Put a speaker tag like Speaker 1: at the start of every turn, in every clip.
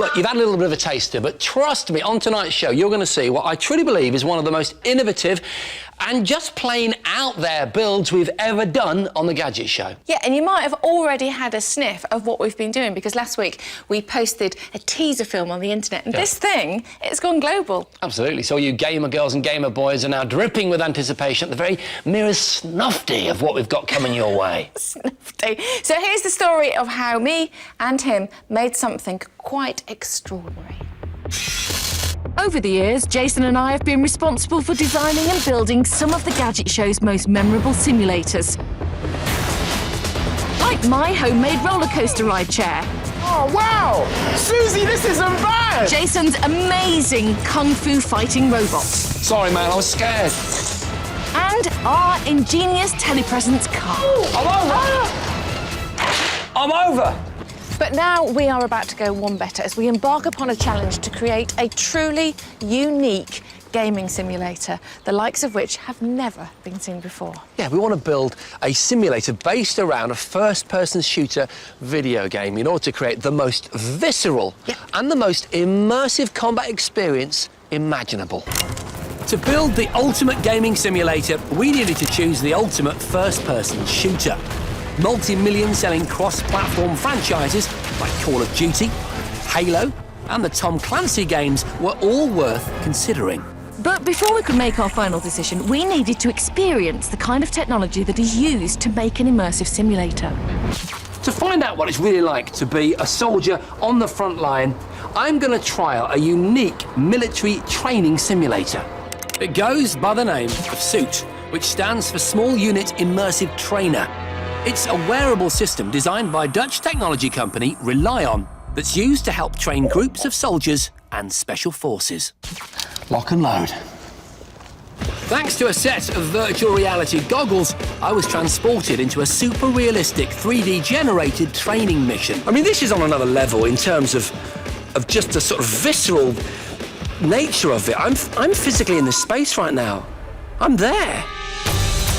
Speaker 1: look, you've had a little bit of a taster, but trust me, on tonight's show, you're going to see what I truly believe is one of the most innovative and just plain out there builds we've ever done on the Gadget Show.
Speaker 2: Yeah, and you might have already had a sniff of what we've been doing, because last week we posted a teaser film on the internet, and this thing, it's gone global.
Speaker 1: Absolutely. So you gamer girls and gamer boys are now dripping with anticipation at the very merest snufty of what we've got coming your way.
Speaker 2: Snufty. So here's the story of how me and him made something quite extraordinary.
Speaker 3: Over the years, Jason and I have been responsible for designing and building some of the Gadget Show's most memorable simulators. Like my homemade roller coaster ride chair.
Speaker 4: Oh, wow! Suzi, this isn't bad!
Speaker 3: Jason's amazing kung fu fighting robot.
Speaker 1: Sorry, man, I was scared.
Speaker 3: And our ingenious telepresence car.
Speaker 1: I'm over!
Speaker 2: But now we are about to go one better as we embark upon a challenge to create a truly unique gaming simulator, the likes of which have never been seen before.
Speaker 1: Yeah, we want to build a simulator based around a first-person shooter video game in order to create the most visceral and the most immersive combat experience imaginable. To build the ultimate gaming simulator, we needed to choose the ultimate first-person shooter. Multi-million selling cross-platform franchises like Call of Duty, Halo, and the Tom Clancy games were all worth considering.
Speaker 3: But before we could make our final decision, we needed to experience the kind of technology that is used to make an immersive simulator.
Speaker 1: To find out what it's really like to be a soldier on the front line, I'm going to trial a unique military training simulator. It goes by the name of SUIT, which stands for Small Unit Immersive Trainer. It's a wearable system designed by Dutch technology company Relion that's used to help train groups of soldiers and special forces. Lock and load. Thanks to a set of virtual reality goggles, I was transported into a super realistic 3D generated training mission. I mean, this is on another level in terms of just the sort of visceral nature of it. I'm physically in this space right now. I'm there.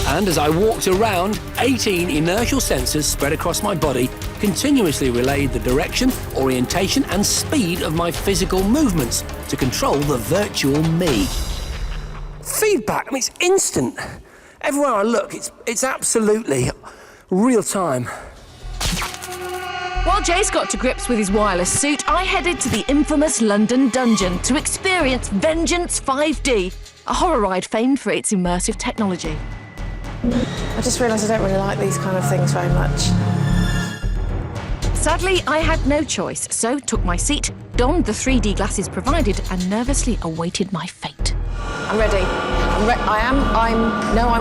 Speaker 1: And as I walked around, 18 inertial sensors spread across my body continuously relayed the direction, orientation and speed of my physical movements to control the virtual me. Feedback, I mean, it's instant. Everywhere I look, it's absolutely real time.
Speaker 3: While Jace got to grips with his wireless suit, I headed to the infamous London dungeon to experience Vengeance 5D, a horror ride famed for its immersive technology.
Speaker 2: I just realised I don't really like these kind of things very much.
Speaker 3: Sadly, I had no choice, so took my seat, donned the 3D glasses provided, and nervously awaited my fate.
Speaker 2: I'm ready. I'm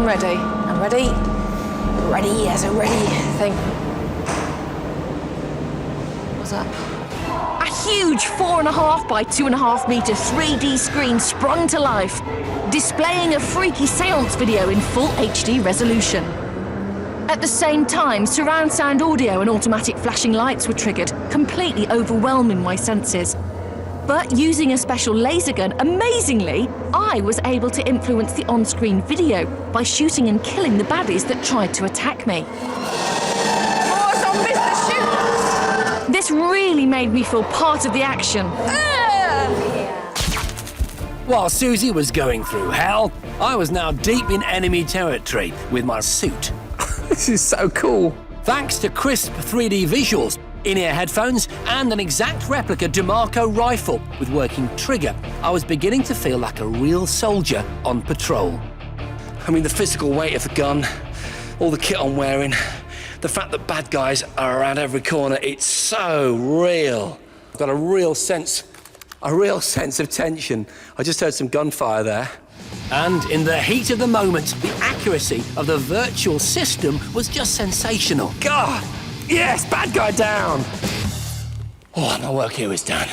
Speaker 2: ready. I'm ready. Ready as a ready thing. What's that?
Speaker 3: A huge 4.5 by 2.5 metre 3D screen sprung to life, displaying a freaky seance video in full HD resolution. At the same time, surround sound audio and automatic flashing lights were triggered, completely overwhelming my senses. But using a special laser gun, amazingly, I was able to influence the on-screen video by shooting and killing the baddies that tried to attack me.
Speaker 2: Oh, it's on business, shoot!
Speaker 3: This really made me feel part of the action.
Speaker 1: While Suzi was going through hell, I was now deep in enemy territory with my suit. This is so cool. Thanks to crisp 3D visuals, in-ear headphones, and an exact replica DeMarco rifle with working trigger, I was beginning to feel like a real soldier on patrol. I mean, the physical weight of the gun, all the kit I'm wearing, the fact that bad guys are around every corner, it's so real. I've got a real sense of tension. I just heard some gunfire there. And in the heat of the moment, the accuracy of the virtual system was just sensational. God, yes, bad guy down. Oh, my work here is done.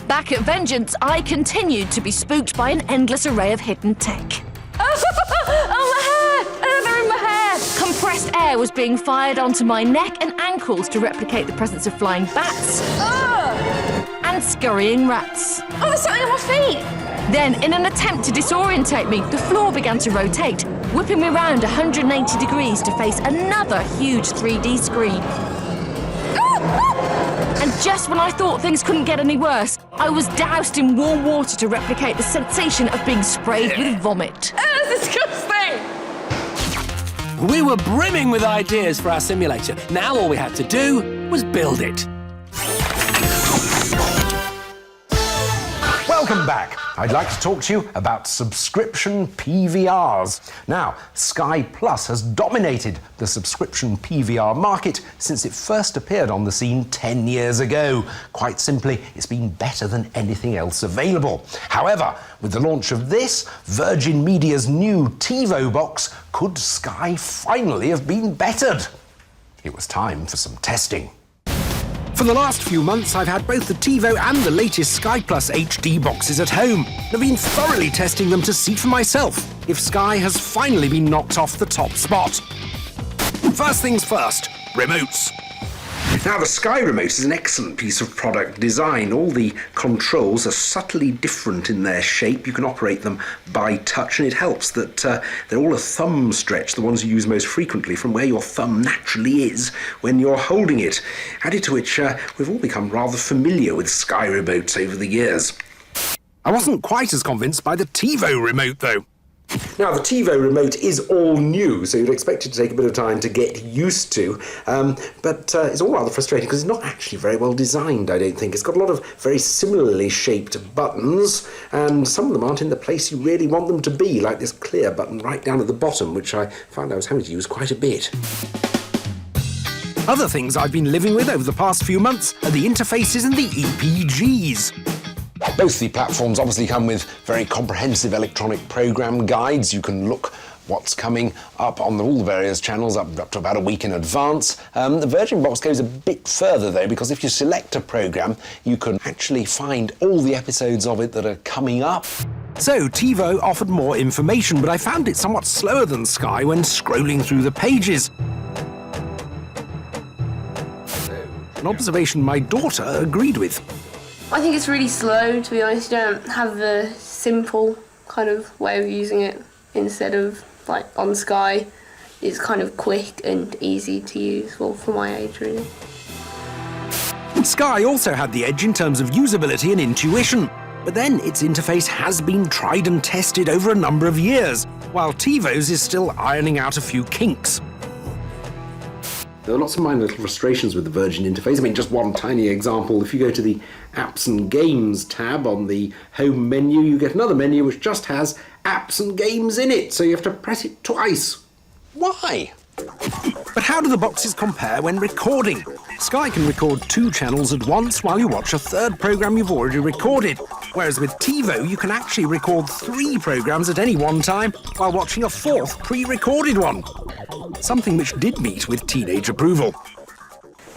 Speaker 3: Back at Vengeance, I continued to be spooked by an endless array of hidden tech.
Speaker 2: Oh, my hair! They're in my hair!
Speaker 3: Compressed air was being fired onto my neck and ankles to replicate the presence of flying bats and scurrying rats.
Speaker 2: Oh, there's something on my feet!
Speaker 3: Then, in an attempt to disorientate me, the floor began to rotate, whipping me round 180 degrees to face another huge 3D screen. And just when I thought things couldn't get any worse, I was doused in warm water to replicate the sensation of being sprayed with vomit.
Speaker 2: That's disgusting!
Speaker 1: We were brimming with ideas for our simulator. Now all we had to do was build it.
Speaker 5: Welcome back. I'd like to talk to you about subscription PVRs. Now, Sky Plus has dominated the subscription PVR market since it first appeared on the scene 10 years ago. Quite simply, it's been better than anything else available. However, with the launch of this, Virgin Media's new TiVo box, could Sky finally have been bettered? It was time for some testing.
Speaker 1: For the last few months, I've had both the TiVo and the latest Sky Plus HD boxes at home. I've been thoroughly testing them to see for myself if Sky has finally been knocked off the top spot. First things first, remotes.
Speaker 6: Now, the Sky Remote is an excellent piece of product design. All the controls are subtly different in their shape. You can operate them by touch, and it helps that they're all a thumb stretch, the ones you use most frequently, from where your thumb naturally is when you're holding it. Added to which, we've all become rather familiar with Sky Remotes over the years.
Speaker 1: I wasn't quite as convinced by the TiVo remote, though.
Speaker 6: Now, the TiVo remote is all new, so you'd expect it to take a bit of time to get used to, but it's all rather frustrating because it's not actually very well designed, I don't think. It's got a lot of very similarly shaped buttons, and some of them aren't in the place you really want them to be, like this clear button right down at the bottom, which I found I was having to use quite a bit.
Speaker 1: Other things I've been living with over the past few months are the interfaces and the EPGs.
Speaker 5: Both the platforms obviously come with very comprehensive electronic program guides. You can look what's coming up on all the various channels up to about a week in advance. The Virgin box goes a bit further though, because if you select a program, you can actually find all the episodes of it that are coming up.
Speaker 1: So TiVo offered more information, but I found it somewhat slower than Sky when scrolling through the pages. An observation my daughter agreed with.
Speaker 7: I think it's really slow, to be honest. You don't have the simple kind of way of using it instead of, like, on Sky. It's kind of quick and easy to use, well, for my age, really.
Speaker 1: Sky also had the edge in terms of usability and intuition, but then its interface has been tried and tested over a number of years, while TiVo's is still ironing out a few kinks.
Speaker 6: There are lots of minor little frustrations with the Virgin interface. I mean, just one tiny example. If you go to the Apps and Games tab on the home menu, you get another menu which just has apps and games in it, so you have to press it twice. Why?
Speaker 1: But how do the boxes compare when recording? Sky can record 2 channels at once while you watch a third program you've already recorded, whereas with TiVo you can actually record 3 programs at any one time while watching a 4th pre-recorded one. Something which did meet with teenage approval.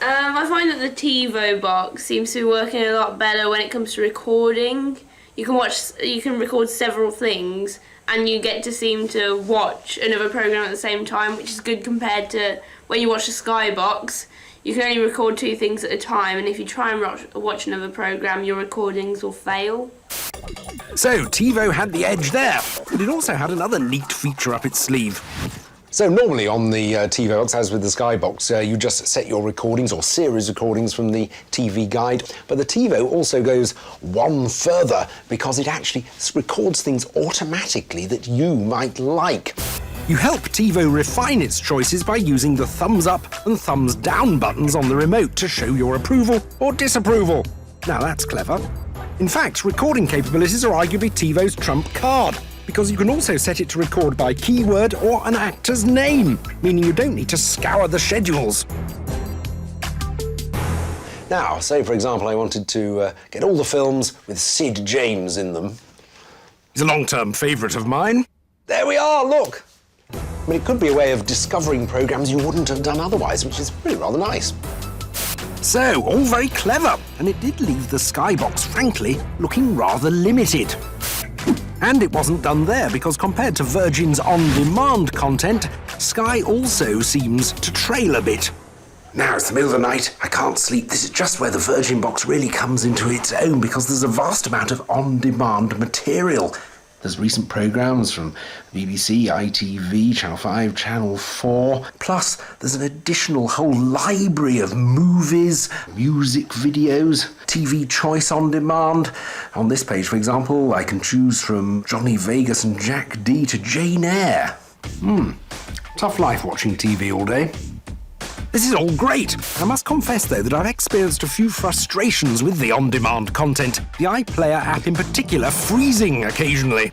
Speaker 7: I find that the TiVo box seems to be working a lot better when it comes to recording. You can record several things, and you get to seem to watch another program at the same time, which is good compared to when you watch the Sky box. You can only record 2 things at a time, and if you try and watch another program, your recordings will fail.
Speaker 1: So TiVo had the edge there, but it also had another neat feature up its sleeve.
Speaker 5: So normally on the TiVo box, as with the Sky box, you just set your recordings or series recordings from the TV guide. But the TiVo also goes one further because it actually records things automatically that you might like.
Speaker 1: You help TiVo refine its choices by using the thumbs up and thumbs down buttons on the remote to show your approval or disapproval. Now that's clever. In fact, recording capabilities are arguably TiVo's trump card, because you can also set it to record by keyword or an actor's name, meaning you don't need to scour the schedules.
Speaker 5: Now, say for example I wanted to get all the films with Sid James in them.
Speaker 1: He's a long-term favourite of mine.
Speaker 5: There we are, look! I mean, it could be a way of discovering programmes you wouldn't have done otherwise, which is really rather nice.
Speaker 1: So, all very clever, and it did leave the Sky box, frankly, looking rather limited. And it wasn't done there, because compared to Virgin's on-demand content, Sky also seems to trail a bit.
Speaker 6: Now it's the middle of the night, I can't sleep. This is just where the Virgin box really comes into its own, because there's a vast amount of on-demand material. There's recent programmes from BBC, ITV, Channel 5, Channel 4. Plus, there's an additional whole library of movies, music videos, TV choice on demand. On this page, for example, I can choose from Johnny Vegas and Jack D to Jane Eyre. Tough life watching TV all day. This is all great. I must confess, though, that I've experienced a few frustrations with the on-demand content, the iPlayer app in particular freezing occasionally.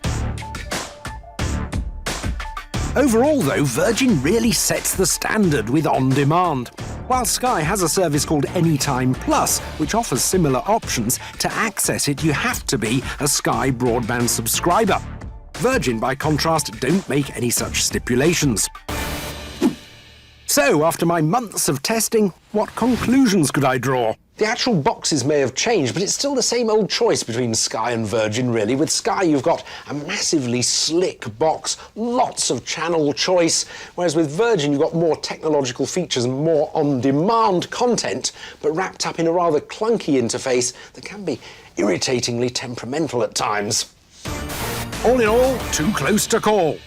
Speaker 6: Overall, though, Virgin really sets the standard with on-demand. While Sky has a service called Anytime Plus, which offers similar options, to access it you have to be a Sky broadband subscriber. Virgin, by contrast, don't make any such stipulations. So, after my months of testing, what conclusions could I draw? The actual boxes may have changed, but it's still the same old choice between Sky and Virgin, really. With Sky, you've got a massively slick box, lots of channel choice, whereas with Virgin, you've got more technological features and more on-demand content, but wrapped up in a rather clunky interface that can be irritatingly temperamental at times. All in all, too close to call.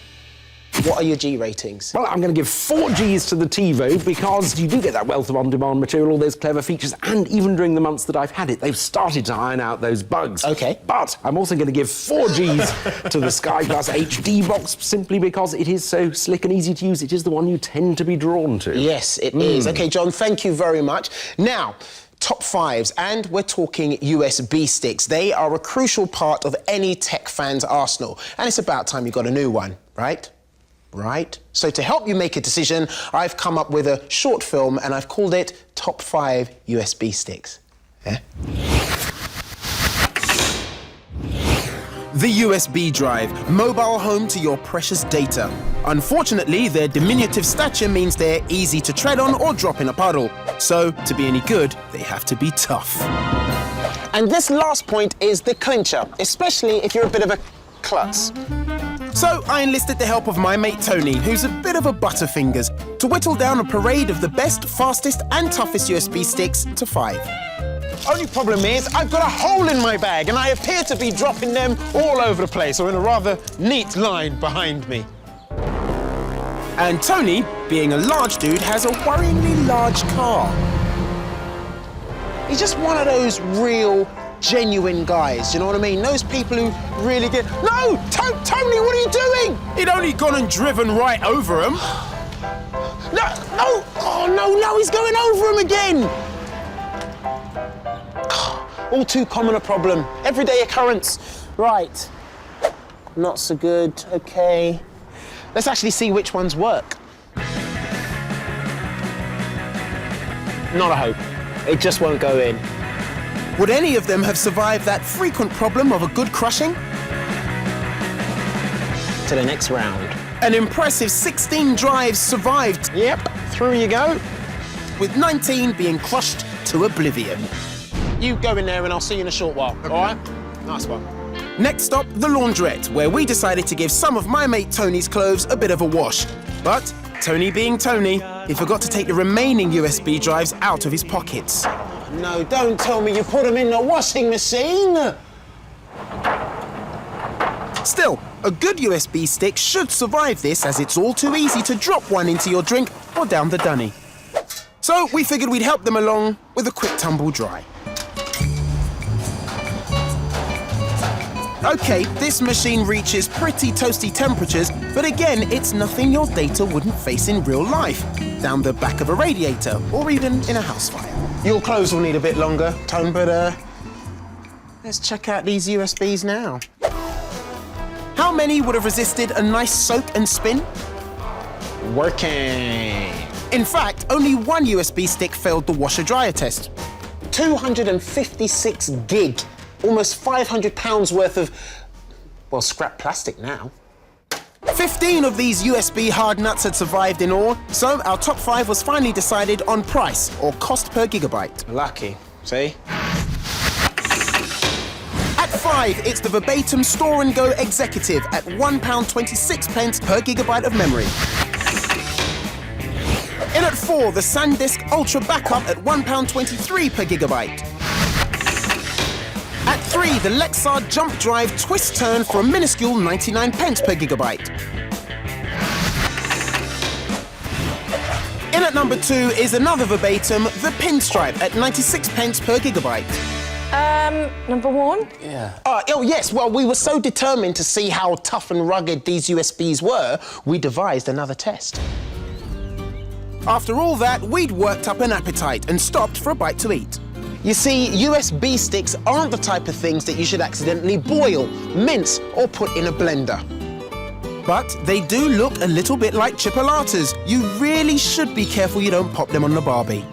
Speaker 4: What are your G ratings?
Speaker 6: Well, I'm going to give 4 Gs to the TiVo because you do get that wealth of on-demand material, all those clever features, and even during the months that I've had it, they've started to iron out those bugs.
Speaker 4: OK.
Speaker 6: But I'm also going to give 4 Gs to the Sky Plus HD box simply because it is so slick and easy to use. It is the one you tend to be drawn to.
Speaker 4: Yes, it is. OK, John, thank you very much. Now, top 5s, and we're talking USB sticks. They are a crucial part of any tech fan's arsenal, and it's about time you got a new one, right? Right? So to help you make a decision, I've come up with a short film and I've called it Top 5 USB Sticks. Yeah? The USB drive, mobile home to your precious data. Unfortunately, their diminutive stature means they're easy to tread on or drop in a puddle. So, to be any good, they have to be tough. And this last point is the clincher, especially if you're a bit of a klutz. So I enlisted the help of my mate Tony, who's a bit of a butterfingers, to whittle down a parade of the best, fastest and toughest USB sticks to 5. Only problem is, I've got a hole in my bag and I appear to be dropping them all over the place, or in a rather neat line behind me. And Tony, being a large dude, has a worryingly large car. He's just one of those real, genuine guys, you know what I mean? Those people who really get... No! Tony, what are you doing? He'd only gone and driven right over him. No! Oh, no, he's going over him again! All too common a problem. Everyday occurrence. Right. Not so good. OK. Let's actually see which ones work. Not a hope. It just won't go in. Would any of them have survived that frequent problem of a good crushing? To the next round. An impressive 16 drives survived. Yep, through you go. With 19 being crushed to oblivion. You go in there and I'll see you in a short while, all right? Nice one. Next stop, the laundrette, where we decided to give some of my mate Tony's clothes a bit of a wash. But, Tony being Tony, he forgot to take the remaining USB drives out of his pockets. No, don't tell me you put them in the washing machine! Still, a good USB stick should survive this, as it's all too easy to drop one into your drink or down the dunny. So we figured we'd help them along with a quick tumble dry. OK, this machine reaches pretty toasty temperatures, but again, it's nothing your data wouldn't face in real life, down the back of a radiator, or even in a house fire. Your clothes will need a bit longer, Tone, but let's check out these USBs now. How many would have resisted a nice soak and spin? Working. In fact, only one USB stick failed the washer-dryer test. 256 gig. Almost £500 worth of, well, scrap plastic now. 15 of these USB hard nuts had survived in all, so our top 5 was finally decided on price, or cost per gigabyte. Lucky, see? At 5, it's the Verbatim Store and Go Executive at £1.26 per gigabyte of memory. In at 4, the SanDisk Ultra Backup at £1.23 per gigabyte. At 3, the Lexar Jump Drive Twist Turn for a minuscule 99 pence per gigabyte. In at number 2 is another verbatim, the Pinstripe at 96 pence per gigabyte.
Speaker 2: Number 1?
Speaker 1: Yeah.
Speaker 4: Oh, yes. Well, we were so determined to see how tough and rugged these USBs were, we devised another test. After all that, we'd worked up an appetite and stopped for a bite to eat. You see, USB sticks aren't the type of things that you should accidentally boil, mince, or put in a blender. But they do look a little bit like chipolatas. You really should be careful you don't pop them on the Barbie.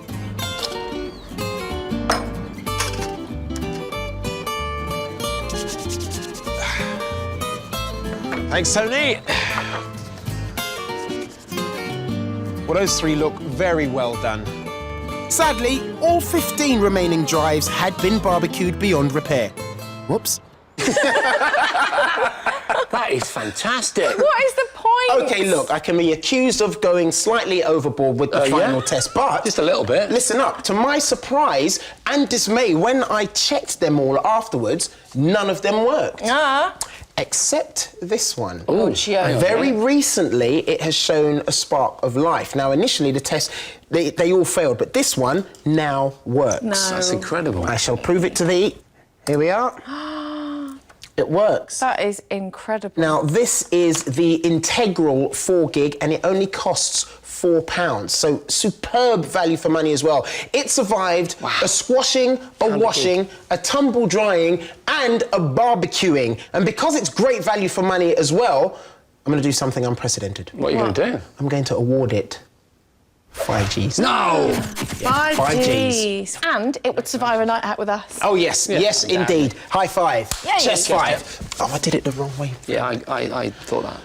Speaker 8: Thanks, Tony. Well, those 3 look very well done.
Speaker 4: Sadly, all 15 remaining drives had been barbecued beyond repair. Whoops.
Speaker 1: That is fantastic.
Speaker 2: What is the point?
Speaker 4: OK, look, I can be accused of going slightly overboard with the final test, but...
Speaker 1: Just a little bit.
Speaker 4: Listen up. To my surprise and dismay, when I checked them all afterwards, none of them worked. Except this one.
Speaker 1: Oh,
Speaker 4: very recently, it has shown a spark of life. Now, initially, the test, they all failed, but this one now works.
Speaker 2: No.
Speaker 1: That's incredible.
Speaker 4: I shall prove it to thee. Here we are. It works.
Speaker 2: That is incredible.
Speaker 4: Now, this is the integral 4 gig, and it only costs £4. So superb value for money as well. It survived a squashing, a washing, a tumble drying, and a barbecuing. And because it's great value for money as well, I'm going to do something unprecedented.
Speaker 1: What are you going to do?
Speaker 4: I'm going to award it 5 Gs.
Speaker 1: No!
Speaker 2: 5
Speaker 4: Gs.
Speaker 2: And it would survive a night out with us.
Speaker 4: Oh, yes, yes, indeed. High five.
Speaker 2: Yay.
Speaker 4: Chest 5. Oh, I did it the wrong way.
Speaker 1: Yeah, I thought that.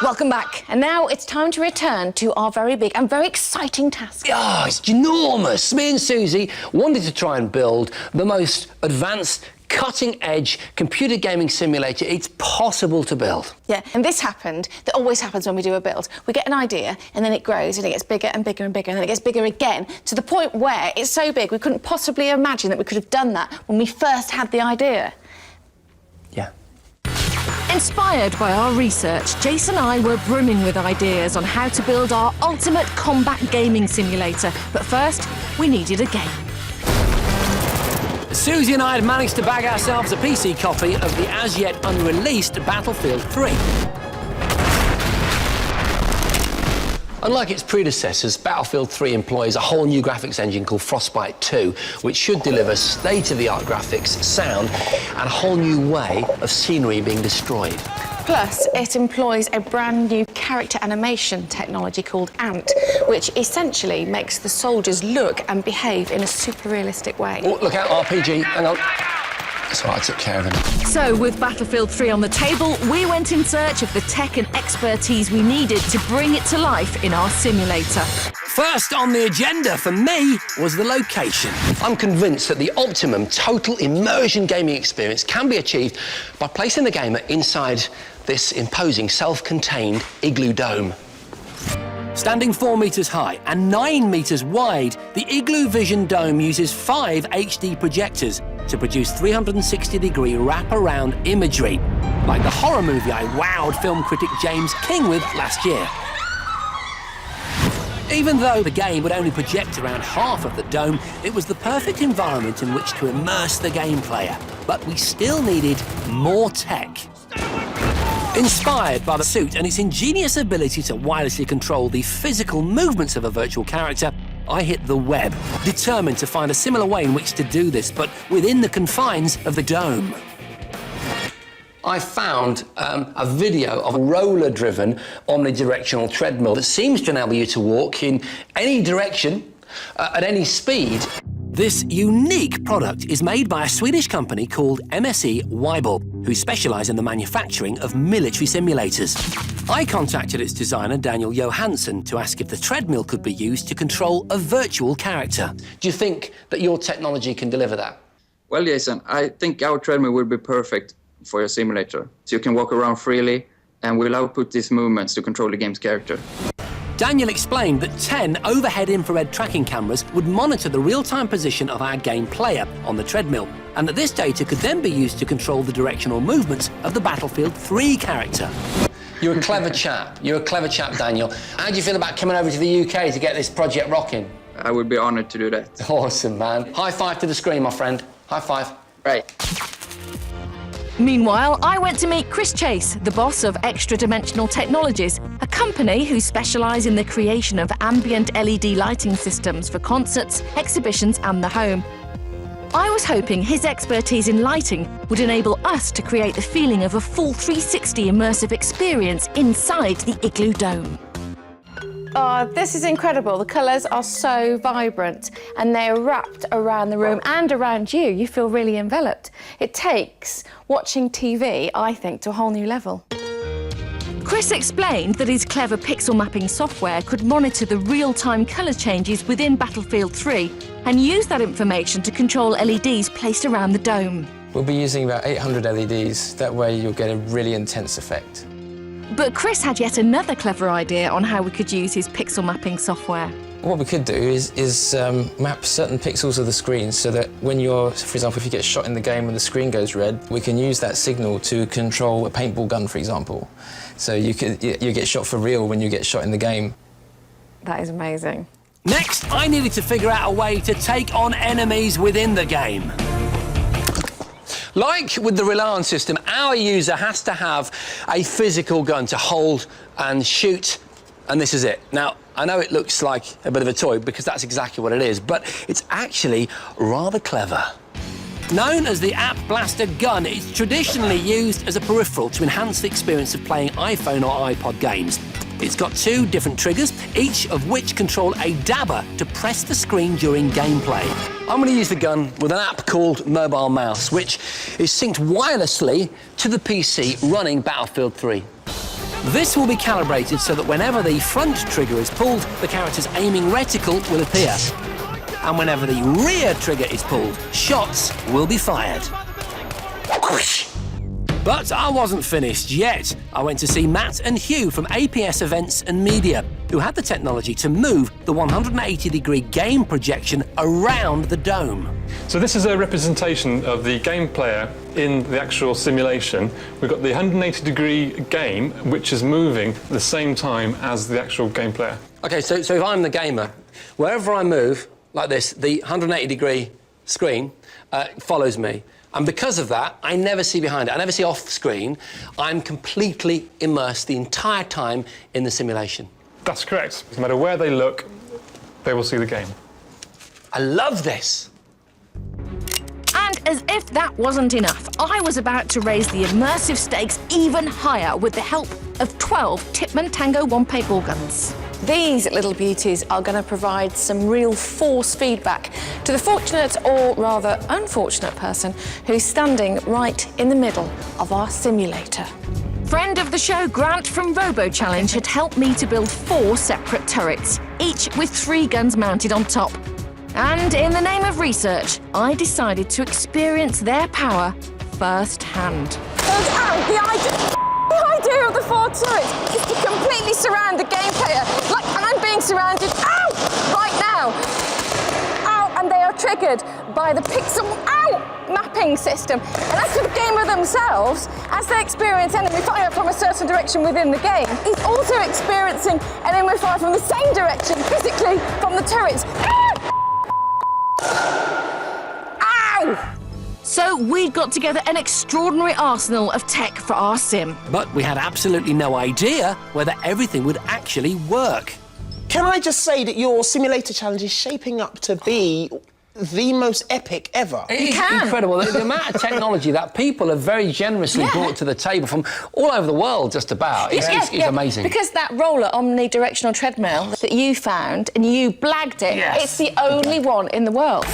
Speaker 2: Welcome back. And now it's time to return to our very big and very exciting task.
Speaker 1: Oh, it's enormous. Me and Suzi wanted to try and build the most advanced, cutting-edge computer gaming simulator it's possible to build.
Speaker 2: Yeah, and this happened, that always happens when we do a build. We get an idea, and then it grows, and it gets bigger and bigger and bigger, and then it gets bigger again, to the point where it's so big we couldn't possibly imagine that we could have done that when we first had the idea.
Speaker 1: Yeah.
Speaker 3: Inspired by our research, Jason and I were brimming with ideas on how to build our ultimate combat gaming simulator. But first, we needed a game.
Speaker 1: Suzi and I had managed to bag ourselves a PC copy of the as-yet unreleased Battlefield 3. Unlike its predecessors, Battlefield 3 employs a whole new graphics engine called Frostbite 2, which should deliver state-of-the-art graphics, sound, and a whole new way of scenery being destroyed.
Speaker 2: Plus, it employs a brand new character animation technology called ANT, which essentially makes the soldiers look and behave in a super realistic way.
Speaker 1: Oh, look out, RPG. Hang on. That's right, I took care of him.
Speaker 3: So, with Battlefield 3 on the table, we went in search of the tech and expertise we needed to bring it to life in our simulator.
Speaker 1: First on the agenda for me was the location. I'm convinced that the optimum total immersion gaming experience can be achieved by placing the gamer inside this imposing self-contained igloo dome. Standing 4 metres high and 9 metres wide, the Igloo Vision Dome uses 5 HD projectors to produce 360-degree wrap-around imagery, like the horror movie I wowed film critic James King with last year. Even though the game would only project around half of the dome, it was the perfect environment in which to immerse the game player. But we still needed more tech. Inspired by the suit and its ingenious ability to wirelessly control the physical movements of a virtual character, I hit the web, determined to find a similar way in which to do this, but within the confines of the dome. I found a video of a roller-driven omnidirectional treadmill that seems to enable you to walk in any direction, at any speed. This unique product is made by a Swedish company called MSE Weibel, who specialise in the manufacturing of military simulators. I contacted its designer, Daniel Johansson, to ask if the treadmill could be used to control a virtual character. Do you think that your technology can deliver that?
Speaker 9: Well, Jason, I think our treadmill would be perfect for your simulator. So you can walk around freely, and we'll output these movements to control the game's character.
Speaker 1: Daniel explained that 10 overhead infrared tracking cameras would monitor the real-time position of our game player on the treadmill, and that this data could then be used to control the directional movements of the Battlefield 3 character. You're a clever chap. You're a clever chap, Daniel. How do you feel about coming over to the UK to get this project rocking?
Speaker 9: I would be honored to do that.
Speaker 1: Awesome, man. High five to the screen, my friend. High five.
Speaker 9: Right.
Speaker 3: Meanwhile, I went to meet Chris Chase, the boss of Extra Dimensional Technologies, a company who specialise in the creation of ambient LED lighting systems for concerts, exhibitions and the home. I was hoping his expertise in lighting would enable us to create the feeling of a full 360 immersive experience inside the Igloo Dome.
Speaker 2: Oh, this is incredible. The colours are so vibrant and they're wrapped around the room and around you. You feel really enveloped. It takes watching TV, I think, to a whole new level.
Speaker 3: Chris explained that his clever pixel mapping software could monitor the real-time colour changes within Battlefield 3 and use that information to control LEDs placed around the dome.
Speaker 10: We'll be using about 800 LEDs. That way you'll get a really intense effect.
Speaker 3: But Chris had yet another clever idea on how we could use his pixel mapping software.
Speaker 10: What we could do is map certain pixels of the screen so that when you're, for example, if you get shot in the game and the screen goes red, we can use that signal to control a paintball gun, for example. So you get shot for real when you get shot in the game.
Speaker 2: That is amazing.
Speaker 1: Next, I needed to figure out a way to take on enemies within the game. Like with the Rely On system, our user has to have a physical gun to hold and shoot, and this is it. Now, I know it looks like a bit of a toy because that's exactly what it is, but it's actually rather clever. Known as the App Blaster gun, it's traditionally used as a peripheral to enhance the experience of playing iPhone or iPod games. It's got 2 different triggers, each of which control a dabber to press the screen during gameplay. I'm going to use the gun with an app called Mobile Mouse, which is synced wirelessly to the PC running Battlefield 3. This will be calibrated so that whenever the front trigger is pulled, the character's aiming reticle will appear. And whenever the rear trigger is pulled, shots will be fired. But I wasn't finished yet. I went to see Matt and Hugh from APS Events and Media, who had the technology to move the 180-degree game projection around the dome.
Speaker 11: So this is a representation of the game player in the actual simulation. We've got the 180-degree game, which is moving at the same time as the actual game player.
Speaker 1: OK, so if I'm the gamer, wherever I move, like this, the 180-degree screen follows me. And because of that, I never see behind it. I never see off screen. I'm completely immersed the entire time in the simulation.
Speaker 11: That's correct. No matter where they look, they will see the game.
Speaker 1: I love this.
Speaker 3: And as if that wasn't enough, I was about to raise the immersive stakes even higher with the help of 12 Tipman Tango 1 paintball guns.
Speaker 2: These little beauties are going to provide some real force feedback to the fortunate or rather unfortunate person who's standing right in the middle of our simulator.
Speaker 3: Friend of the show, Grant from Robo Challenge, had helped me to build 4 separate turrets, each with 3 guns mounted on top. And in the name of research, I decided to experience their power firsthand.
Speaker 2: The idea of the 4 turrets is to completely surround the game player, like I'm being surrounded, right now. And they are triggered by the pixel, mapping system. And as for the gamer themselves, as they experience enemy fire from a certain direction within the game, he's also experiencing enemy fire from the same direction, physically, from the turrets. Ow!
Speaker 3: So we'd got together an extraordinary arsenal of tech for our sim.
Speaker 1: But we had absolutely no idea whether everything would actually work.
Speaker 4: Can I just say that your simulator challenge is shaping up to be the most epic ever?
Speaker 1: It is incredible. The amount of technology that people have very generously brought to the table from all over the world, just about, is amazing.
Speaker 2: Because that roller omnidirectional treadmill that you found and you blagged it, it's the only one in the world.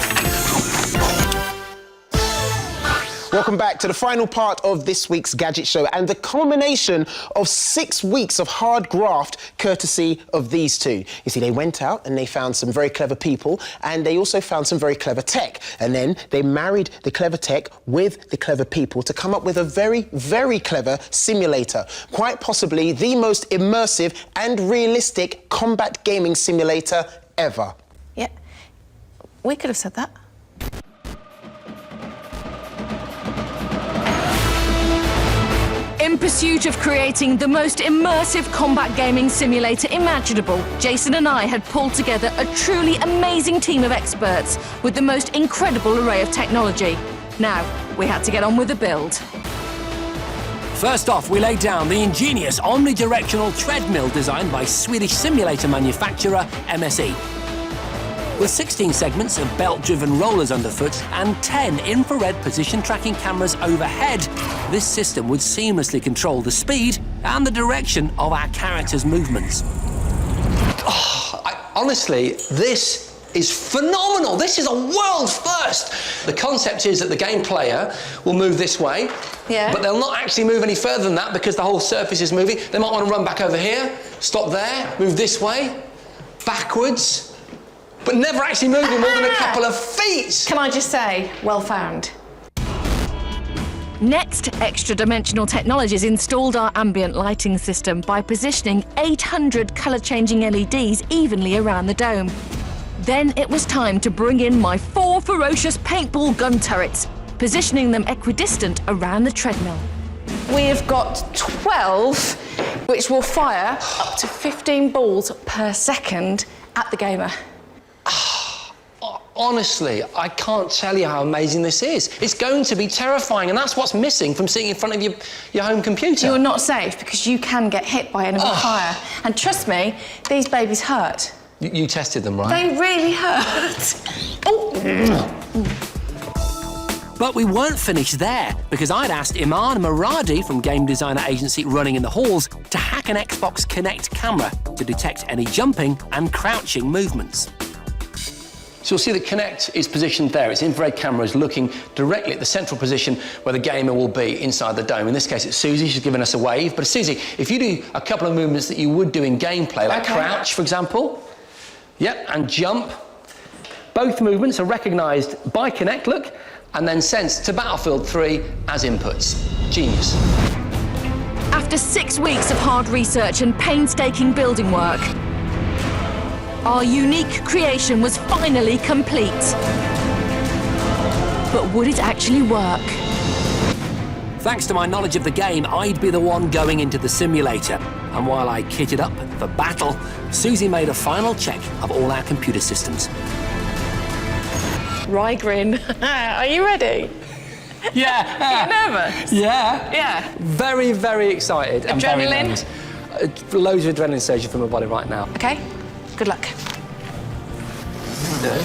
Speaker 4: Welcome back to the final part of this week's Gadget Show and the culmination of 6 weeks of hard graft courtesy of these two. You see, they went out and they found some very clever people and they also found some very clever tech. And then they married the clever tech with the clever people to come up with a very, very clever simulator. Quite possibly the most immersive and realistic combat gaming simulator ever.
Speaker 2: Yeah, we could have said that.
Speaker 3: In pursuit of creating the most immersive combat gaming simulator imaginable, Jason and I had pulled together a truly amazing team of experts with the most incredible array of technology. Now, we had to get on with the build.
Speaker 1: First off, we laid down the ingenious omnidirectional treadmill designed by Swedish simulator manufacturer MSE. With 16 segments of belt-driven rollers underfoot and 10 infrared position tracking cameras overhead, this system would seamlessly control the speed and the direction of our characters' movements.
Speaker 12: Honestly, this is phenomenal. This is a world first. The concept is that the game player will move this way, but they'll not actually move any further than that because the whole surface is moving. They might want to run back over here, stop there, move this way, backwards, but never actually moving more than a couple of feet.
Speaker 2: Can I just say, well found.
Speaker 3: Next, Extra Dimensional Technologies installed our ambient lighting system by positioning 800 colour-changing LEDs evenly around the dome. Then it was time to bring in my 4 ferocious paintball gun turrets, positioning them equidistant around the treadmill.
Speaker 2: We've got 12, which will fire up to 15 balls per second at the gamer.
Speaker 12: Honestly, I can't tell you how amazing this is. It's going to be terrifying, and that's what's missing from sitting in front of your home computer.
Speaker 2: You're not safe because you can get hit by enemy fire. And trust me, these babies hurt.
Speaker 12: You tested them, right?
Speaker 2: They really hurt.
Speaker 1: But we weren't finished there, because I'd asked Iman Maradi from game designer agency Running in the Halls to hack an Xbox Kinect camera to detect any jumping and crouching movements.
Speaker 12: So you'll see that Kinect is positioned there. Its infrared camera is looking directly at the central position where the gamer will be inside the dome. In this case, it's Suzi. She's given us a wave. But Suzi, if you do a couple of movements that you would do in gameplay, like crouch, for example, and jump, both movements are recognised by Kinect, look, and then sent to Battlefield 3 as inputs. Genius.
Speaker 3: After 6 weeks of hard research and painstaking building work, our unique creation was finally complete. But would it actually work?
Speaker 1: Thanks to my knowledge of the game, I'd be the one going into the simulator. And while I kitted up for battle, Suzi made a final check of all our computer systems.
Speaker 2: Rygrin, are you ready?
Speaker 1: Yeah.
Speaker 2: Are you nervous?
Speaker 1: Yeah.
Speaker 2: Yeah.
Speaker 1: Very, very excited.
Speaker 2: Adrenaline?
Speaker 1: And very nervous. Loads of adrenaline surging through my body right now.
Speaker 2: Okay, good luck. Okay.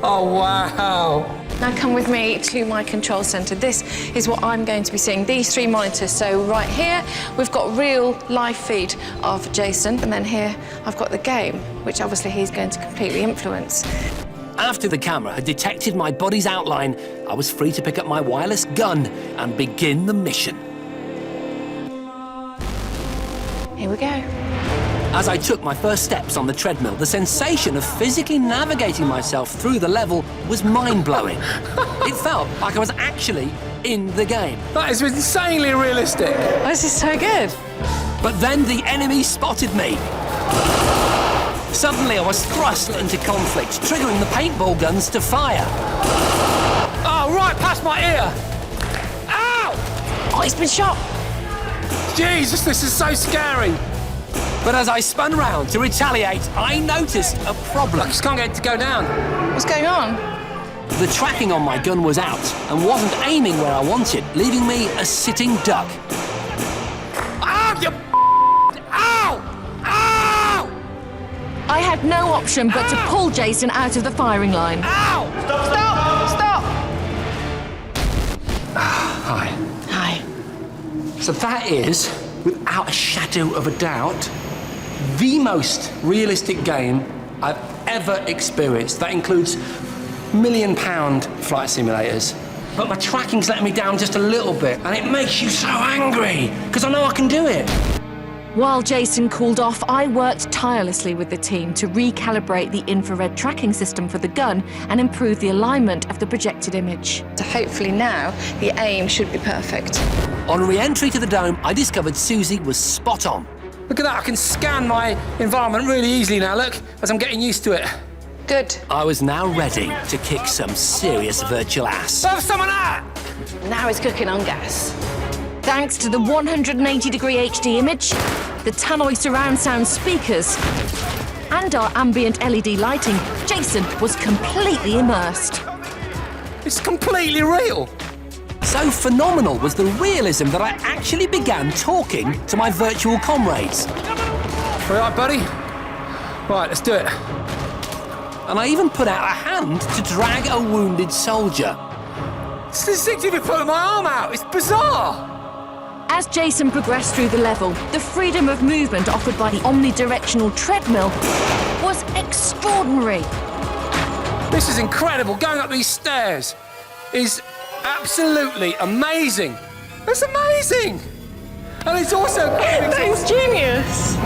Speaker 1: Oh, wow.
Speaker 2: Now come with me to my control centre. This is what I'm going to be seeing, these 3 monitors. So right here, we've got real live feed of Jason, and then here I've got the game, which obviously he's going to completely influence.
Speaker 1: After the camera had detected my body's outline, I was free to pick up my wireless gun and begin the mission.
Speaker 2: Here we go.
Speaker 1: As I took my first steps on the treadmill, the sensation of physically navigating myself through the level was mind-blowing. It felt like I was actually in the game. That is insanely realistic.
Speaker 2: This is so good.
Speaker 1: But then the enemy spotted me. Suddenly I was thrust into conflict, triggering the paintball guns to fire. Oh, right past my ear! Ow!
Speaker 2: Oh, he's been shot.
Speaker 1: Jesus, this is so scary. But as I spun round to retaliate, I noticed a problem. I just can't get it to go down.
Speaker 2: What's going on?
Speaker 1: The tracking on my gun was out and wasn't aiming where I wanted, leaving me a sitting duck. Ow, you Ow! Ow!
Speaker 3: I had no option but to pull Jason out of the firing line.
Speaker 1: Ow!
Speaker 2: Stop!
Speaker 1: Hi.
Speaker 2: Hi.
Speaker 1: So that is, without a shadow of a doubt, the most realistic game I've ever experienced. That includes multi-million-pound flight simulators. But my tracking's letting me down just a little bit, and it makes you so angry, because I know I can do it.
Speaker 3: While Jason cooled off, I worked tirelessly with the team to recalibrate the infrared tracking system for the gun and improve the alignment of the projected image.
Speaker 2: So hopefully now the aim should be perfect.
Speaker 1: On re-entry to the dome, I discovered Suzi was spot on. Look at that, I can scan my environment really easily now, look, as I'm getting used to it.
Speaker 2: Good.
Speaker 1: I was now ready to kick some serious virtual ass. Have some of that!
Speaker 2: Now it's cooking on gas.
Speaker 3: Thanks to the 180-degree HD image, the Tannoy surround sound speakers, and our ambient LED lighting, Jason was completely immersed.
Speaker 1: It's completely real. So phenomenal was the realism that I actually began talking to my virtual comrades. All right, buddy? Right, let's do it. And I even put out a hand to drag a wounded soldier. It's instinctively pulling my arm out. It's bizarre.
Speaker 3: As Jason progressed through the level, the freedom of movement offered by the omnidirectional treadmill was extraordinary.
Speaker 1: This is incredible. Going up these stairs is absolutely amazing. It's amazing. And it's also...
Speaker 2: That's genius.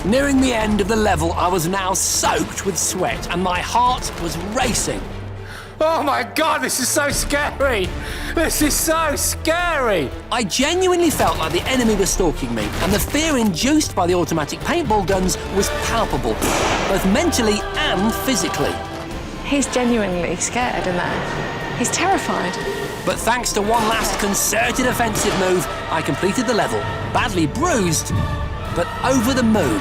Speaker 1: Nearing the end of the level, I was now soaked with sweat and my heart was racing. Oh my God, this is so scary! This is so scary! I genuinely felt like the enemy was stalking me, and the fear induced by the automatic paintball guns was palpable, both mentally and physically.
Speaker 2: He's genuinely scared in there. He's terrified.
Speaker 1: But thanks to one last concerted offensive move, I completed the level, badly bruised, but over the moon.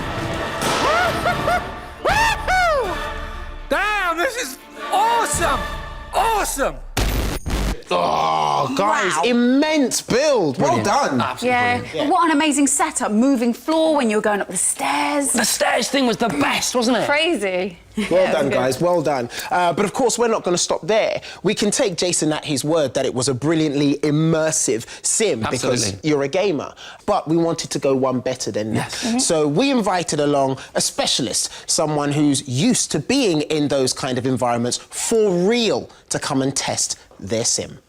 Speaker 1: Damn, this is awesome! Awesome!
Speaker 4: Oh, guys, immense build. Well done.
Speaker 13: Yeah. What an amazing setup. Moving floor when you were going up the stairs.
Speaker 1: The stairs thing was the best, wasn't it?
Speaker 13: Crazy.
Speaker 4: Well done, guys. Well done. But of course, we're not going to stop there. We can take Jason at his word that it was a brilliantly immersive sim because you're a gamer. But we wanted to go one better than that. So we invited along a specialist, someone who's used to being in those kind of environments for real, to come and test their sim.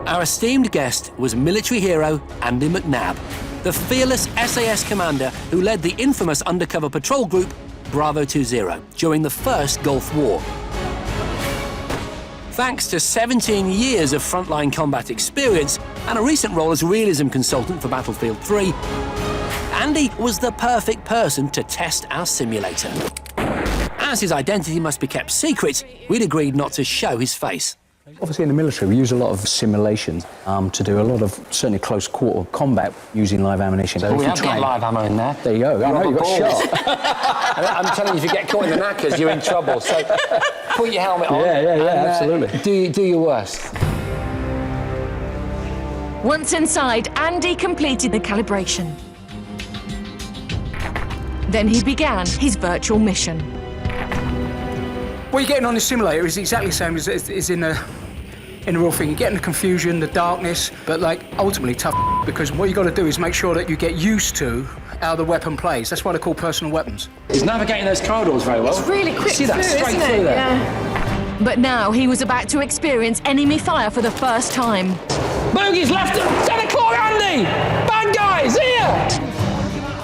Speaker 1: Our esteemed guest was military hero Andy McNabb, the fearless SAS commander who led the infamous undercover patrol group Bravo 20 during the First Gulf War. Thanks to 17 years of frontline combat experience and a recent role as realism consultant for Battlefield 3, Andy was the perfect person to test our simulator. As his identity must be kept secret, we'd agreed not to show his face.
Speaker 14: Obviously in the military we use a lot of simulations to do a lot of certainly close quarter combat using live ammunition. So
Speaker 1: we have got live ammo in there.
Speaker 14: There you go. I know you got shot.
Speaker 1: I'm telling you, if you get caught in the knackers, you're in trouble. So put your helmet on.
Speaker 14: Yeah, absolutely.
Speaker 1: Do your worst.
Speaker 3: Once inside, Andy completed the calibration. Then he began his virtual mission.
Speaker 15: What you're getting on the simulator is exactly the same as in the real thing. You're getting the confusion, the darkness, but like ultimately tough because what you got to do is make sure that you get used to how the weapon plays. That's why they're called personal weapons.
Speaker 1: He's navigating those corridors very well.
Speaker 2: It's really quick.
Speaker 1: See that straight through there.
Speaker 2: Yeah.
Speaker 3: But now he was about to experience enemy fire for the first time.
Speaker 1: Boogie's left. 10 o'clock, Andy! Bad guys, here!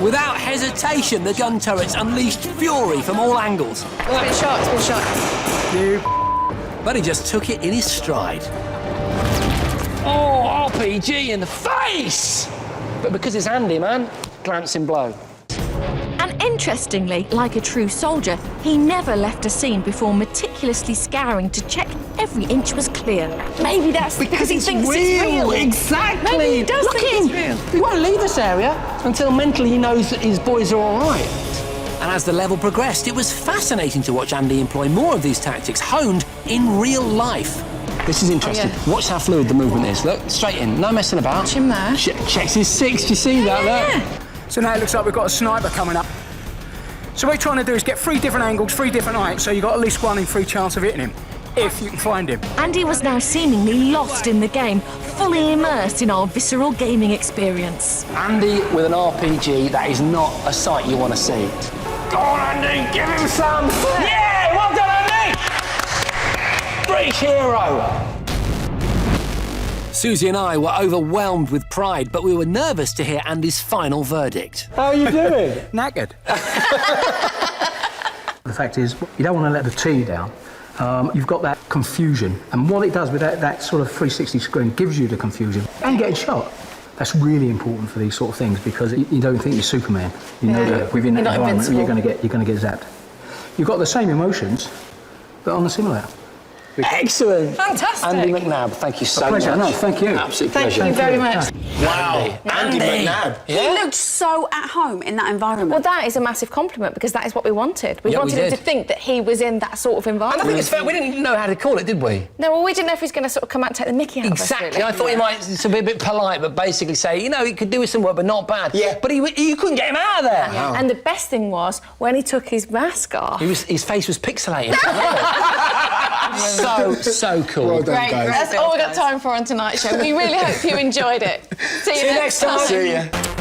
Speaker 1: Without hesitation, the gun turrets unleashed fury from all angles.
Speaker 2: It's been shot, it's been shot.
Speaker 1: But he just took it in his stride. Oh, RPG in the face! But because it's Andy, man, glancing blow.
Speaker 3: And interestingly, like a true soldier, he never left a scene before meticulously scouring to check every inch was clear.
Speaker 2: Maybe that's because he thinks it's real.
Speaker 1: Exactly.
Speaker 2: Maybe he does think it's real.
Speaker 1: He won't leave this area until mentally he knows that his boys are all right. And as the level progressed, it was fascinating to watch Andy employ more of these tactics honed in real life. This is interesting.
Speaker 2: Oh, yeah.
Speaker 1: Watch how fluid the movement is. Look, straight in, no messing about.
Speaker 2: Watch him there.
Speaker 1: Checks his 6, do you see that? Look.
Speaker 15: So now it looks like we've got a sniper coming up. So what we're trying to do is get 3 different angles, 3 different heights, so you've got at least 1 in 3 chance of hitting him, if you can find him.
Speaker 3: Andy was now seemingly lost in the game, fully immersed in our visceral gaming experience.
Speaker 1: Andy with an RPG, that is not a sight you want to see. Go on, Andy, give him some! Yeah, well done, British hero! Suzi and I were overwhelmed with pride, but we were nervous to hear Andy's final verdict.
Speaker 15: How are you doing? Knackered. The fact is, you don't want to let the tea down. You've got that confusion, and what it does with that sort of 360 screen gives you the confusion and getting shot. That's really important for these sort of things because you don't think you're Superman. You know that within that environment you're going to get zapped. You've got the same emotions, but on the simulator.
Speaker 1: Excellent.
Speaker 2: Fantastic.
Speaker 1: Andy McNabb, thank you so
Speaker 15: pleasure.
Speaker 1: much.
Speaker 15: No, thank you.
Speaker 1: Absolute
Speaker 2: Thank
Speaker 1: pleasure.
Speaker 2: you very much.
Speaker 1: Wow. Andy McNabb.
Speaker 13: He looked so at home in that environment.
Speaker 2: Well, that is a massive compliment because that is what we wanted. We wanted him to think that he was in that sort of environment.
Speaker 1: And I think it's fair, we didn't know how to call it, did we?
Speaker 2: No, well, we didn't know if he was going to sort of come out and take the mickey out of us,
Speaker 1: Exactly.
Speaker 2: really.
Speaker 1: I thought he might be a bit polite, but basically say, you know, he could do with some work, but not bad. Yeah. But you couldn't get him out of there.
Speaker 2: Yeah. And the best thing was when he took his mask off.
Speaker 1: His face was pixelated. so cool.
Speaker 2: Well done, guys. That's all we've got time for on tonight's show. We really hope you enjoyed it. See you next time.
Speaker 1: See you.